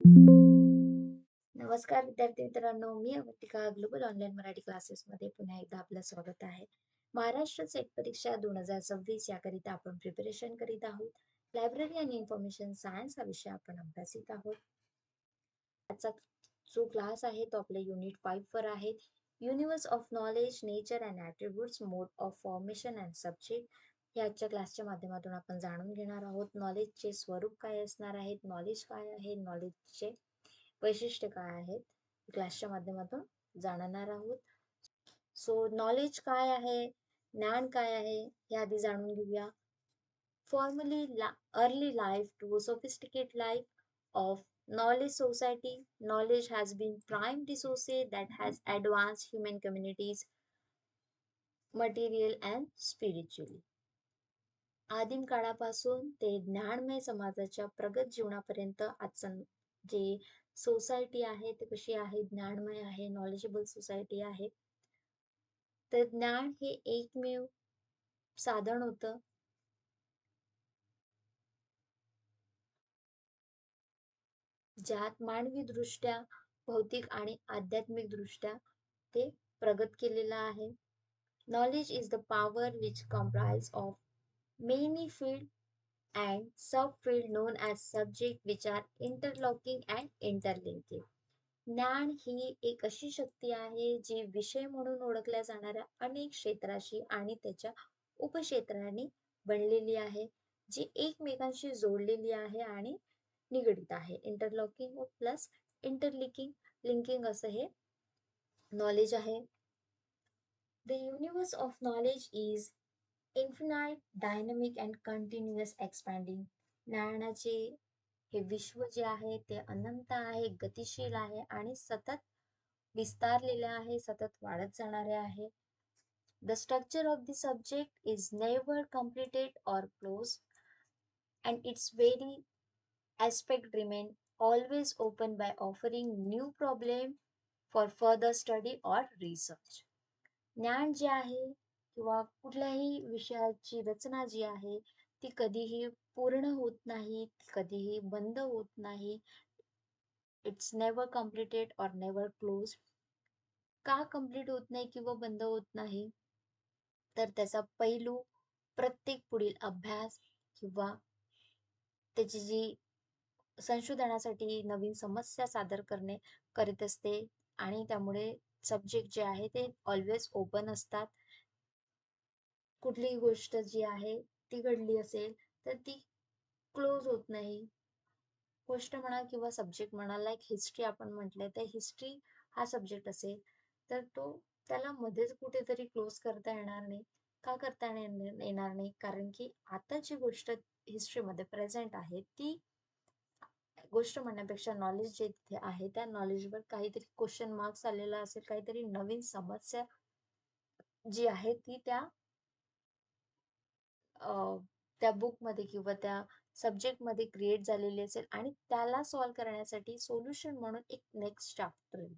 नमस्कार विद्यार्थी मित्रांनो, मी अवंतिका ग्लोबल ऑनलाईन मराठी क्लासेसमध्ये पुन्हा एकदा आपलं स्वागत आहे. महाराष्ट्र सेट परीक्षा 2026 याकरिता आपण प्रिपरेशन करीत आहोत. लायब्ररी आणि इन्फॉर्मेशन सायन्स हा विषय आपण अभ्यासित आहोत. आजचा जो क्लास आहे तो आपल्या युनिट 5 वर आहे. Universe of knowledge, nature and attributes, mode of formation and subject. या आजच्या क्लासच्या माध्यमातून आपण जाणून घेणार आहोत. नॉलेजचे स्वरूप काय असणार आहेत, नॉलेज काय आहे, नॉलेजचे वैशिष्ट्य काय आहेत, क्लासच्या माध्यमातून जाणणार आहोत. सो नॉलेज काय आहे, ज्ञान काय आहे हे आधी जाणून घेऊया. Formally early life to sophisticated life of knowledge society, knowledge has been prime resource that has advanced human communities material and spiritually. आदिम काळापासून ते ज्ञानमय समाजाच्या प्रगत जीवनापर्यंत आजचं जे सोसायटी आहे ते कशी आहे, ज्ञानमय आहे, नॉलेजेबल सोसायटी आहे. तर ज्ञान हे एकमेव साधन होतं ज्यात मानवी दृष्ट्या, भौतिक आणि आध्यात्मिक दृष्ट्या ते प्रगत केलेलं आहे. Knowledge is the power which comprise of many field and subfield known as subject which are interlocking and interlinking. ज्ञान ही एक अशी शक्ती आहे जी विषय म्हणून ओळखल्या जाणाऱ्या अनेक क्षेत्राशी आणि त्याच्या उपक्षेत्रांनी बनलेली आहे, जी एकमेकांशी जोडलेली आहे आणि निगडित आहे. इंटरलॉकिंग प्लस इंटरलिंकिंग लिंकिंग असं हे नॉलेज आहे. The universe of knowledge is infinite, dynamic and continuous expanding. ज्ञानाचे हे विश्व जे आहे ते अनंत आहे, गतिशील आहे आणि सतत विस्तारलेले आहे, सतत वाढत जाणारे आहे. The structure of the subject is never completed or closed, and its very aspect remain always open by offering new problem for further study or research. ज्ञान जे आहे किंवा कुठल्याही विषयाची रचना जी आहे ती कधीही पूर्ण होत नाही, कधीही बंद होत नाही. इट्स नेवर कम्प्लिटेड और नेवर क्लोज. का कम्प्लीट होत नाही किंवा बंद होत नाही, तर त्याचा पैलू प्रत्येक पुढील अभ्यास किंवा त्याची जी संशोधनासाठी नवीन समस्या सादर करणे करीत असते आणि त्यामुळे सब्जेक्ट जे आहे ते ऑलवेज ओपन असतात. कुठलीही गोष्ट जी आहे ती घडली असेल तर ती क्लोज होत नाही. गोष्ट म्हणा किंवा सब्जेक्ट म्हणा, लाईक हिस्ट्री आपण म्हटलंय तर हिस्ट्री हा सब्जेक्ट असेल तर तो त्याला मध्येच कुठेतरी क्लोज करता येणार नाही. का करता येणार नाही, कारण की आता जी गोष्ट हिस्ट्रीमध्ये प्रेझेंट आहे ती गोष्ट म्हणण्यापेक्षा नॉलेज जे तिथे आहे त्या नॉलेजवर काहीतरी क्वेश्चन मार्क्स आलेला असेल, काहीतरी नवीन समस्या जी आहे ती त्या बुकमध्ये किंवा त्या सब्जेक्टमध्ये क्रिएट झालेली असेल आणि त्याला सॉल्व्ह करण्यासाठी सोल्युशन म्हणून एक नेक्स्ट चॅप्टर येईल.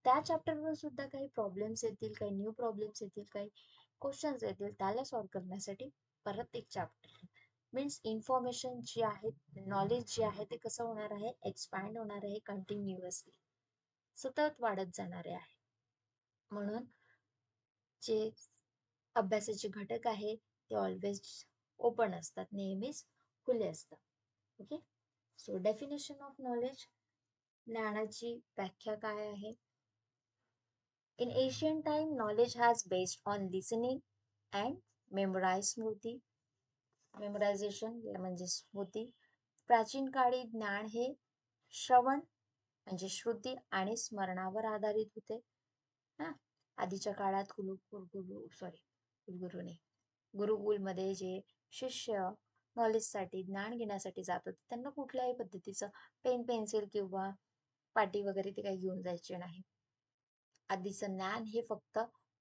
त्या चॅप्टरवर सुद्धा काही प्रॉब्लेम्स येतील, काही न्यू प्रॉब्लेम्स येतील, काही क्वेश्चन्स येतील, त्याला सॉल्व्ह करण्यासाठी परत एक चॅप्टर. मीन्स इन्फॉर्मेशन जी आहे, नॉलेज जे आहे ते कसं होणार आहे, एक्सपॅन्ड होणार आहे, कंटिन्युअसली सतत वाढत जाणारे आहे. म्हणून जे अभ्यासाचे घटक आहे ते ऑलवेज ओपन असतात, नेहमीच खुले असतात. Okay. So definition of knowledge, ज्ञानाची व्याख्या काय आहे. In Asian time knowledge has based on listening and memorisation म्हणजे स्मृती. प्राचीन काळी ज्ञान हे श्रवण म्हणजे श्रुती आणि स्मरणावर आधारित होते. आधीच्या काळात गुरुकुलमध्ये जे शिष्य नॉलेजसाठी, ज्ञान घेण्यासाठी जात होते त्यांना कुठल्याही पद्धतीचं पेन पेन्सिल किंवा पाटी वगैरे ते काही घेऊन जायचे नाही. आधीचं ज्ञान हे फक्त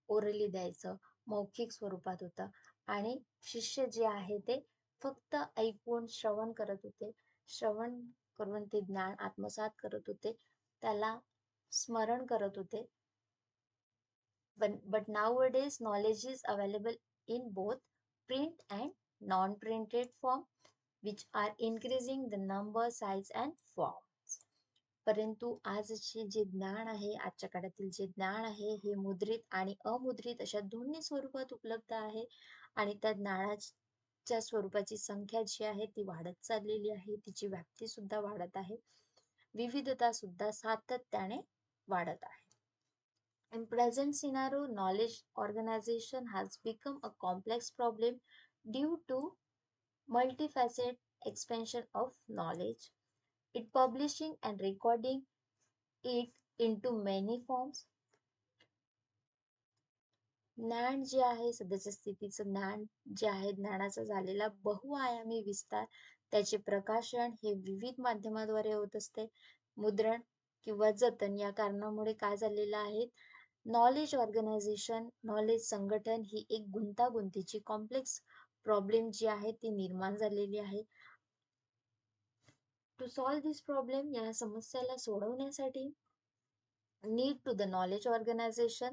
ओरली द्यायचं, मौखिक स्वरूपात होतं आणि शिष्य जे आहे ते फक्त ऐकून श्रवण करत होते. श्रवण करून ते ज्ञान आत्मसात करत होते, त्याला स्मरण करत होते. But nowadays knowledge is available in both print and non-printed form, which are increasing the number, size and forms. परंतु आजचे जे ज्ञान आहे, आजच्या काळातील जे ज्ञान आहे, हे मुद्रित आणि अमुद्रित अशा दोन्ही स्वरूपात उपलब्ध आहे आणि त्या ज्ञानाच्या स्वरूपाची संख्या जी आहे ती वाढत चाललेली आहे, तिची व्याप्ती सुद्धा वाढत आहे, विविधता सुद्धा सातत्याने वाढत आहे. In present scenario, knowledge organization has become a complex problem due to multifaceted expansion of knowledge, it publishing and recording it into many forms. ज्ञान जे आहे, सध्याच्या स्थितीचं ज्ञान जे आहे, ज्ञानाचा झालेला बहुआयामी विस्तार, त्याचे प्रकाशन हे विविध माध्यमाद्वारे होत असते. मुद्रण किंवा जतन या कारणामुळे काय झालेलं आहे, नॉलेज ऑर्गनायझेशन, नॉलेज संघटन ही एक गुंतागुंतीची कॉम्प्लेक्स प्रॉब्लेम जी आहे ती निर्माण झालेली आहे. टू सॉल्व्ह दिस प्रॉब्लेम, या समस्याला सोडवण्यासाठी need to the knowledge organisation,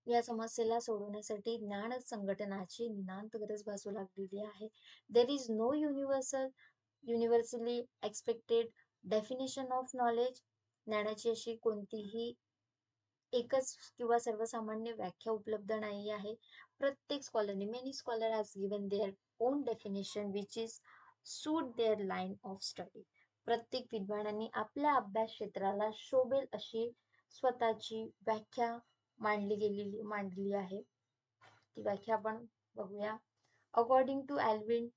या समस्येला सोडवण्यासाठी ज्ञान संघटनाची नितांत गरज भासू लागलेली आहे. There is no universally expected definition of knowledge, ज्ञानाची अशी कोणतीही एकच किंवा सर्वसामान्य व्याख्या उपलब्ध नाही आहे. प्रत्येक स्कॉलरने, many scholar has given their own definition which is suit their line of study. प्रत्येक विद्वानांनी आपल्या अभ्यास क्षेत्राला शोभेल अशी स्वतःची व्याख्या मांडली आहे. ती व्याख्या आपण बघूया. अकॉर्डिंग टू एल्विन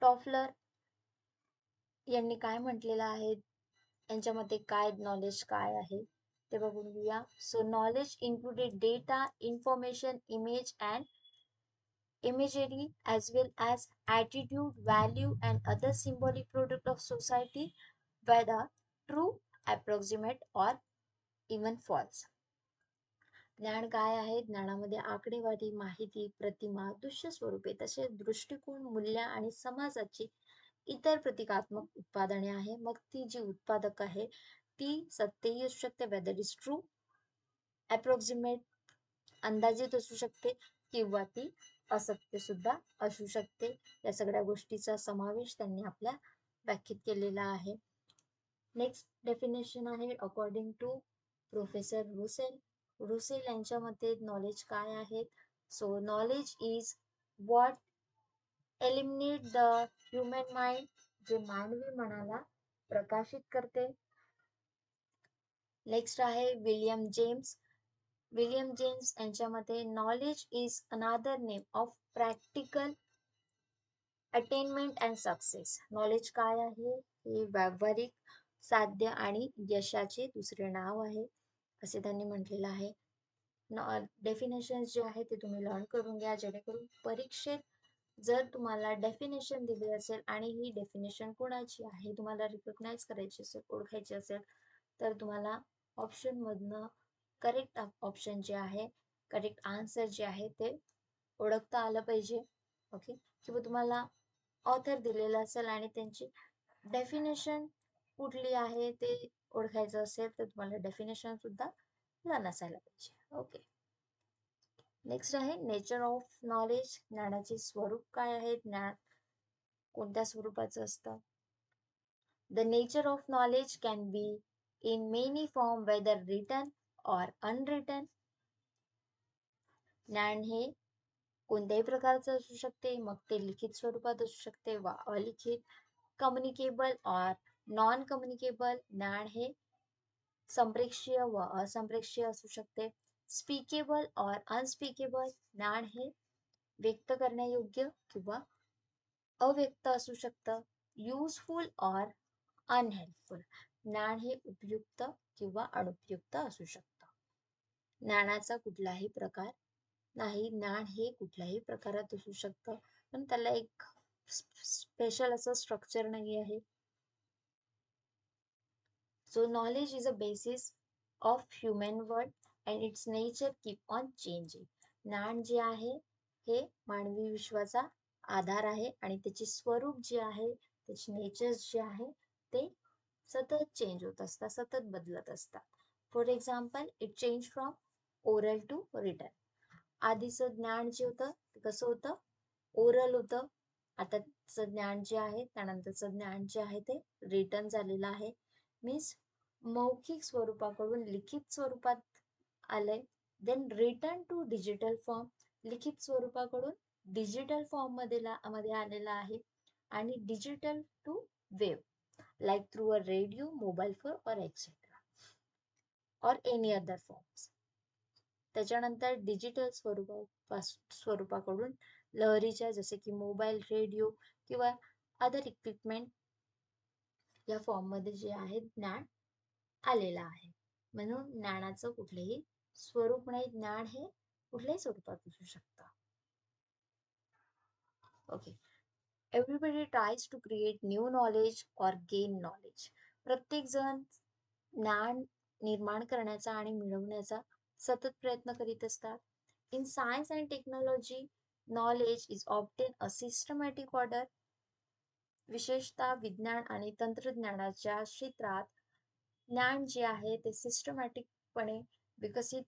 टॉफलर यांनी काय म्हटलेलं आहे, यांच्या मते काय नॉलेज काय आहे ते बघून घेऊया. So knowledge included data, information, image and imagery as well as attitude, value and other symbolic product of society, whether true, approximate or even false. ज्ञान काय आहे, ज्ञानामध्ये आकडेवारी, माहिती, प्रतिमा, दृश्य स्वरूपे तसेच दृष्टिकोन, मूल्य आणि समाजाची इतर प्रतिकात्मक उत्पादने आहे. मग ती जी उत्पादक आहे ती सत्यही असू शकते, वेदर इज ट्रू, अप्रॉक्सिमेट अंदाजित असू शकते किंवा ती असत्य सुद्धा असू शकते. या सगळ्या गोष्टीचा समावेश त्यांनी आपल्या व्याख्येत केलेला आहे. नेक्स्ट डेफिनेशन आहे अकॉर्डिंग टू प्रोफेसर रुसेल यांच्या मते नॉलेज काय आहे. So knowledge is what eliminate the human mind, जे मानवी मनाला प्रकाशित करते. नेक्स्ट आहे विलियम जेम्स यांच्या मते knowledge is another name of practical attainment and success. Knowledge काय आहे, हे व्यावहारिक साध्य आणि यशाचे दुसरे नाव आहे असे त्यांनी म्हटलेलं आहे. डेफिनेशन जे आहे ते तुम्ही लर्न करून घ्या, जेणेकरून परीक्षेत जर तुम्हाला डेफिनेशन दिली असेल आणि ही डेफिनेशन कोणाची आहे तुम्हाला रिकॉग्नाइज करायची असेल, ओळखायची असेल, तर तुम्हाला ऑप्शन मधनं करेक्ट ऑप्शन जे आहे, करेक्ट आन्सर जे आहे ते ओळखता आलं पाहिजे. ओके, किंवा तुम्हाला ऑथर दिलेलं असेल आणि त्यांची डेफिनेशन कुठली आहे ते ओळखायचं असेल तर तुम्हाला डेफिनेशन सुद्धा लर्न असायला पाहिजे. ओके, नेक्स्ट आहे नेचर ऑफ नॉलेज. ज्ञानाचे स्वरूप काय आहे, ज्ञान कोणत्या स्वरूपाचं असतं. The nature of knowledge can be in many form, whether written और अनरिटन. ज्ञान हे कोणत्याही प्रकारचं असू शकते, मग ते लिखित स्वरूपात असू शकते वा अलिखित. कम्युनिकेबल और नॉन कम्युनिकेबल. ज्ञान हे संप्रेक्षीय व असंप्रेक्षीय असू शकते. स्पीकेबल और अनस्पीकेबल. ज्ञान हे व्यक्त करण्यायोग्य किंवा अव्यक्त असू शकतं. युजफुल और अनहेल्पफुल. ज्ञान हे उपयुक्त किंवा अनुपयुक्त असू शकतं. ज्ञानाचा कुठलाही प्रकार नाही, ज्ञान हे कुठल्याही प्रकारात असू शकतं, पण त्याला एक स्पेशल असं स्ट्रक्चर नाही आहे. So knowledge is a basis of human world and it's nature keep on changing. ज्ञान जे आहे हे मानवी विश्वाचा आधार आहे आणि त्याचे स्वरूप जे आहे, त्याचे नेचर जे आहे ते सतत चेंज होत असतात, सतत बदलत असतात. For example, it change from oral to written. आधीचं ज्ञान जे होतं ते कसं होतं, ओरल होतं. आताचं ज्ञान जे आहे, त्यानंतरचं ज्ञान जे आहे ते रिटन झालेलं आहे. मीन्स मौखिक स्वरूपाकडून लिखित स्वरूपात आलंय. Then return to digital form, लिखित स्वरूपाकडून डिजिटल फॉर्म मध्ये आलेला आहे. आणि digital to wave, like through a radio, mobile phone और एक्सेट्रा और एनी अदर फॉर्म्स. त्याच्यानंतर डिजिटल स्वरूपाकडून लहरीच्या, जसे की मोबाईल, रेडिओ किंवा अदर इक्विपमेंट या फॉर्म मध्ये जे आहे ज्ञान आलेलं आहे. म्हणून ज्ञानाचं कुठलेही स्वरूप नाही, ज्ञान हे कुठल्याही स्वरूपात असू शकतं. Okay. Everybody tries to create new knowledge और गेन नॉलेज. प्रत्येक जण ज्ञान निर्माण करण्याचा आणि मिळवण्याचा सतत प्रयत्न करीत असतात. In science and technology, knowledge is obtain a systematic order. विशेषतः विज्ञान आणि तंत्रज्ञानाच्या क्षेत्रात ज्ञान जे आहे ते सिस्टमॅटिकपणे विकसित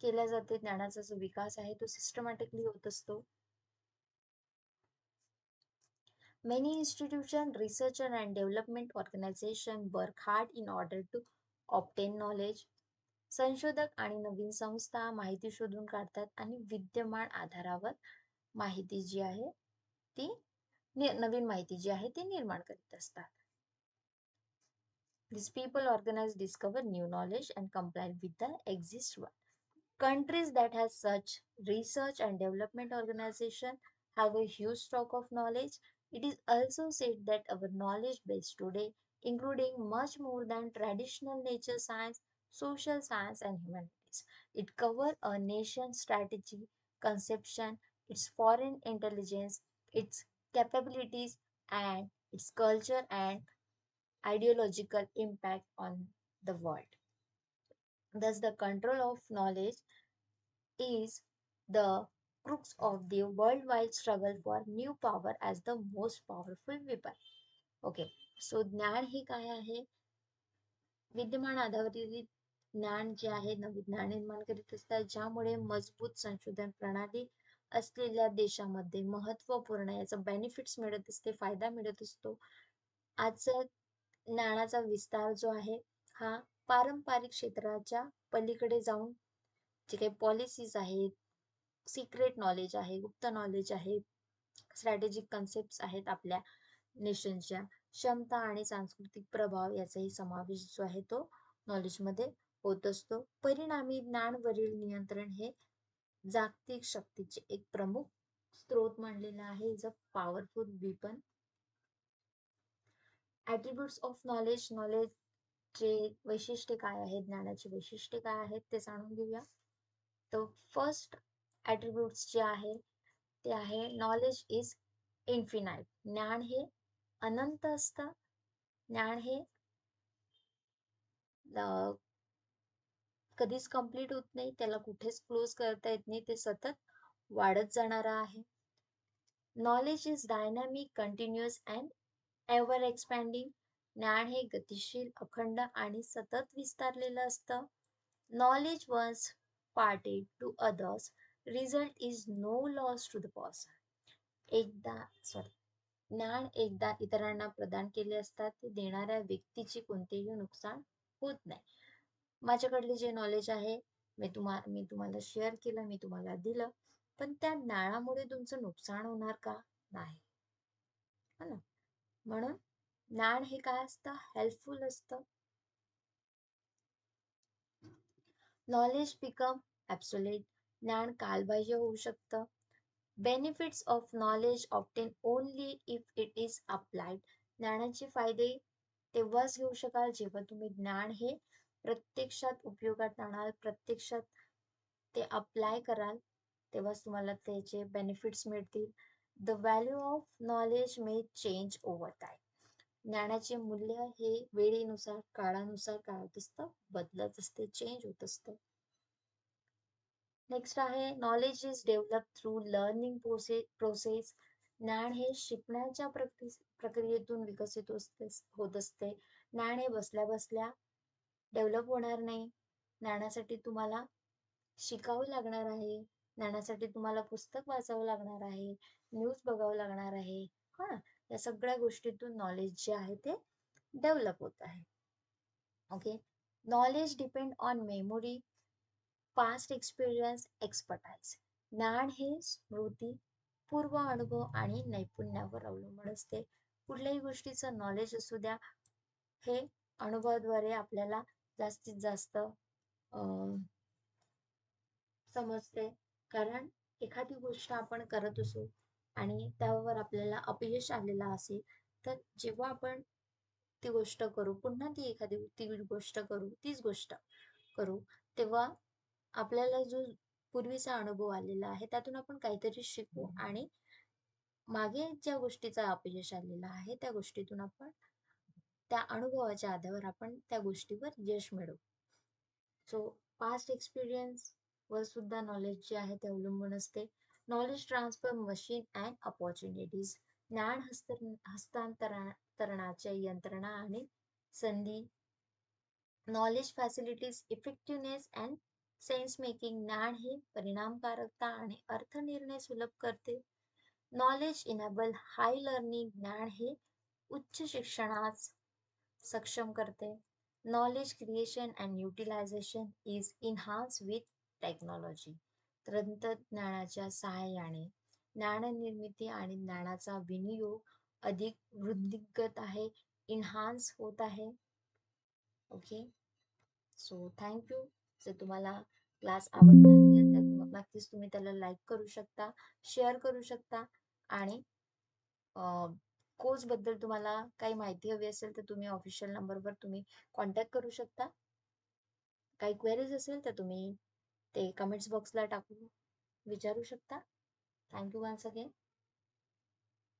केल्या जाते. ज्ञानाचा जो विकास आहे तो सिस्टमॅटिकली होत असतो. Many institutions, research and development organizations work hard in order to obtain knowledge. संशोधक आणि नवीन संस्था माहिती शोधून काढतात आणि विद्यमान आधारावर माहिती जी आहे ती नवीन माहिती जी आहे ती निर्माण करीत असतात. These people organize, discover new knowledge and comply with the exist one. Countries that have such research and development organization have a huge stock of knowledge. It is also said that our knowledge base today, including much more than traditional nature science, social science, and humanities. It covers a nation's strategy, conception, its foreign intelligence, its capabilities, and its culture and ideological impact on the world. Thus, the control of knowledge is the crux of the worldwide struggle for new power as the most powerful weapon. Okay, so ज्ञान हे काय आहे? विद्यमान आधारित ज्ञान जे आहे नवीन ज्ञान निर्माण करीत असतात, ज्यामुळे मजबूत संशोधन प्रणाली असलेल्या देशामध्ये महत्वपूर्ण याचा बेनिफिट्स मिळत असते, फायदा मिळत असतो. आजचा ज्ञानाचा विस्तार जो आहे हा पारंपरिक क्षेत्राच्या पलीकडे जाऊन जे काही पॉलिसीज आहेत, सिक्रेट नॉलेज आहे, गुप्त नॉलेज आहे, स्ट्रॅटेजिक कन्सेप्ट आहेत आपल्या नेशनच्या, क्षमता आणि सांस्कृतिक प्रभाव याचाही समावेश जो आहे तो नॉलेजमध्ये होत असतो. परिणामी ज्ञानवरील नियंत्रण हे जागतिक शक्तीचे एक प्रमुख स्रोत मानलेला आहे. Is a powerful weapon. Attributes of knowledge, नॉलेजचे वैशिष्ट्य काय आहेत, ज्ञानाची वैशिष्ट्ये काय आहेत ते जाणून घेऊया. तर फर्स्ट ॲट्रिब्यूट्स जे आहे ते आहे नॉलेज इज इन्फिनाइट. ज्ञान हे अनंत असतं. ज्ञान हे कधीच कंप्लीट होत नाही, त्याला कुठेच क्लोज करता येत नाही, ते सतत वाढत जाणार आहे. Knowledge is dynamic, continuous and ever expanding. ज्ञान हे गतिशील, अखंड आणि सतत विस्तारलेलं असतं. Knowledge once parted to others, result is no loss to the person. ज्ञान एकदा इतरांना प्रदान केले असतात ते देणाऱ्या व्यक्तीचे कोणतेही नुकसान होत नाही. माझ्याकडले जे नॉलेज आहे मी तुम्हाला शेअर केलं, मी तुम्हाला दिलं, पण त्या ज्ञानामुळे तुमचं नुकसान होणार का? नाही, है ना? म्हणून ज्ञान हे काय असतं? हेल्पफुल असतं. Knowledge become absolute. ज्ञान कालबाह्य होऊ शकतं. Benefits of knowledge obtain only if it is applied. ज्ञानाचे फायदे तेव्हाच घेऊ शकाल जेव्हा तुम्ही ज्ञान हे प्रत्यक्षात उपयोगात आणाल, प्रत्यक्षात ते अप्लाय कराल, तेव्हाच तुम्हाला त्याचे बेनिफिट्स मिळतील. The value of knowledge may change over time. ज्ञानाचे मूल्य हे वेळेनुसार, काळानुसार काय होत असतं? बदलत असते, चेंज होत असतं. नेक्स्ट आहे knowledge is develop through learning process. ज्ञान हे शिकण्याच्या प्रक्रियेतून विकसित होत असते. ज्ञान हे बसल्या बसल्या डेव्हलप होणार नाही. ज्ञानासाठी तुम्हाला शिकावं लागणार आहे, ज्ञानासाठी तुम्हाला पुस्तक वाचावं लागणार आहे, न्यूज बघावं लागणार आहे. हा, या सगळ्या गोष्टीतून नॉलेज जे आहे ते डेव्हलप होत आहे. Okay. Knowledge depend on memory, past experience, expertise. ज्ञान हे स्मृती, पूर्व अनुभव आणि नैपुण्यावर अवलंबून असते. कुठल्याही गोष्टीचं नॉलेज असू द्या, हे अनुभवाद्वारे आपल्याला जास्तीत जास्त समजते. कारण एखादी गोष्ट आपण करत असू आणि त्यावर आपल्याला अपयश आलेलं असेल, तर जेव्हा आपण ती गोष्ट करू, पुन्हा ती गोष्ट करू, तीच गोष्ट करू, तेव्हा आपल्याला जो पूर्वीचा अनुभव आलेला आहे, त्यातून आपण काहीतरी शिकू आणि मागे ज्या गोष्टीचा अपयश आलेला आहे, त्या गोष्टीतून आपण त्या अनुभवाच्या आधारावर आपण त्या गोष्टीवर यश मिळवू. सो पास्ट एक्सपिरियन्स वर सुद्धा नॉलेज जे आहे ते अवलंबून असते. Knowledge transfer machine and opportunities. ज्ञान हस्तांतरणाच्या यंत्रणा आणि संधी. Knowledge facilities effectiveness and sense making. ज्ञान हे परिणामकारकता आणि अर्थनिर्णय सुलभ करते. Knowledge enable high learning. ज्ञान हे उच्च शिक्षणास सक्षम करते. Knowledge creation and utilisation is enhance with technology. तंत्रज्ञानाच्या सहाय्याने ज्ञाननिर्मिती आणि ज्ञानाचा विनियोग अधिक वृद्धिंगत आहे, इन्हान्स होत आहे. ओके. So thank you. जर तुम्हाला क्लास आवडला असेल तर नक्कीच तुम्ही त्याला लाईक करू शकता, शेअर करू शकता आणि कोर्स बद्दल तुम्हाला काही माहिती हवी असेल तर तुम्ही ऑफिशियल नंबरवर तुम्ही कॉन्टॅक्ट करू शकता. काही क्वेरीज असेल तर तुम्ही ते कमेंट्स बॉक्सला टाकून विचारू शकता. Thank you once again.